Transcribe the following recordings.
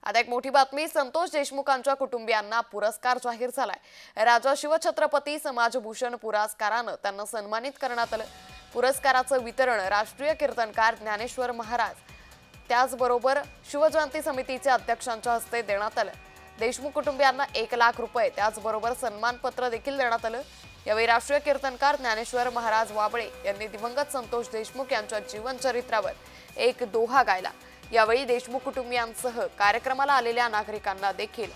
आता एक मोठी बातमी, संतोष देशमुखांच्या कुटुंबियांना पुरस्कार जाहीर झालाय। राजा शिवछत्रपती समाजभूषण पुरस्कारानं त्यांना सन्मानित करण्यात आलं। पुरस्काराचं वितरण राष्ट्रीय कीर्तनकार ज्ञानेश्वर महाराज त्याचबरोबर शिवजयंती समितीचे अध्यक्षांच्या हस्ते देण्यात आलं। देशमुख कुटुंबियांना 1 लाख रुपये त्याचबरोबर सन्मानपत्र देखील देण्यात आलं। यावेळी राष्ट्रीय कीर्तनकार ज्ञानेश्वर महाराज वाबळे यांनी दिवंगत संतोष देशमुख यांच्या जीवनचरित्रावर एक दोहा गायला। यावेळी देशमुख कुटुंबियांसह कार्यक्रमाला आलेल्या नागरिकांना देखील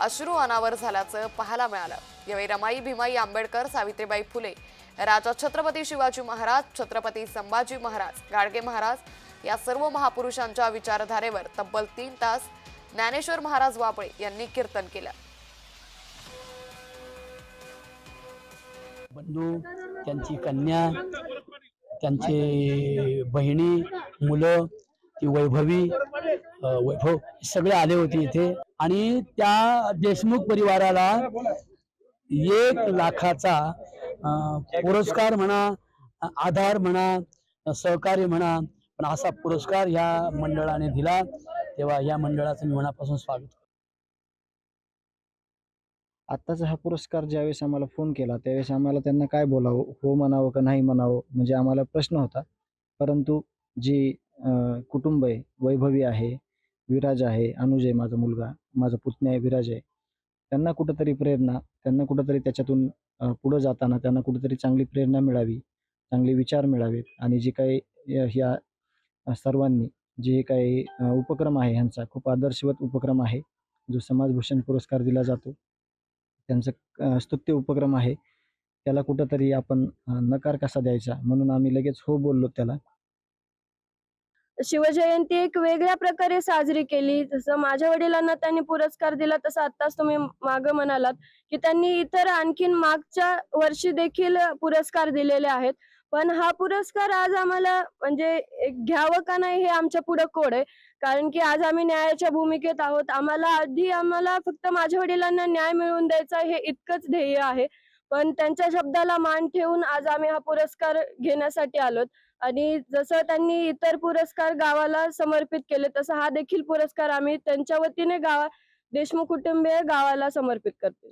अश्रू अनावर झाल्याचं पाहायला मिळालं। यावेळी रमाई भीमाई आंबेडकर, सावित्रीबाई फुले, राजा छत्रपती शिवाजी महाराज, छत्रपती संभाजी महाराज, गाडगे महाराज या सर्व महापुरुषांच्या विचारधारेवर तब्बल 3 तास ज्ञानेश्वर महाराज वाबळे यांनी कीर्तन केलं। बंधू, त्यांची कन्या, त्यांचे बहिणी, मुलं, ती वैभव सगळे आले होते इथे आणि त्या देशमुख परिवाराला 1 लाखाचा पुरस्कार म्हणा, आधार म्हणा, सहकार्य म्हणा, पण असा पुरस्कार या मंडळाने दिला, तेव्हा या मंडळाचं मी मनापासून स्वागत करतो। आत्ताचा हा पुरस्कार ज्यावेळेस आम्हाला फोन केला त्यावेळेस आम्हाला त्यांना काय बोलावं, हो म्हणावं का नाही म्हणावं, म्हणजे आम्हाला प्रश्न होता। परंतु जी कुटुंब आहे, वैभवी आहे, विराज आहे, अनुज आहे माझा मुलगा, माझा पुतण्या आहे विराज आहे, त्यांना कुठंतरी प्रेरणा, त्यांना कुठंतरी त्याच्यातून पुढं जाताना त्यांना कुठंतरी चांगली प्रेरणा मिळावी, चांगले विचार मिळावेत आणि जे काही ह्या सर्वांनी जे काही उपक्रम आहे ह्यांचा खूप आदर्शवत उपक्रम आहे, जो समाजभूषण पुरस्कार दिला जातो, त्यांचं स्तुत्य उपक्रम आहे, त्याला कुठंतरी आपण नकार कसा द्यायचा म्हणून आम्ही लगेच हो बोललो त्याला। शिवजयंती एक वेगळ्या प्रकारे साजरी केली। जसं माझ्या वडिलांना त्यांनी पुरस्कार दिला, तसं आत्ताच तुम्ही मागं म्हणालात की त्यांनी इतर आणखीन मागच्या वर्षी देखील पुरस्कार दिलेले आहेत। पण हा पुरस्कार आज आम्हाला म्हणजे घ्यावं का नाही हे आमच्या पुढे कोड आहे, कारण की आज आम्ही न्यायाच्या भूमिकेत आहोत। आम्हाला फक्त माझ्या वडिलांना न्याय मिळवून द्यायचा हे इतकंच ध्येय आहे, पण त्यांच्या शब्दाला मान ठेवून आज आम्ही हा पुरस्कार घेण्यासाठी आलोत। आणि जसं त्यांनी इतर पुरस्कार गावाला समर्पित केले, तसं हा देखील पुरस्कार आम्ही त्यांच्या वतीने देशमुख कुटुंबीय गावाला समर्पित करतो।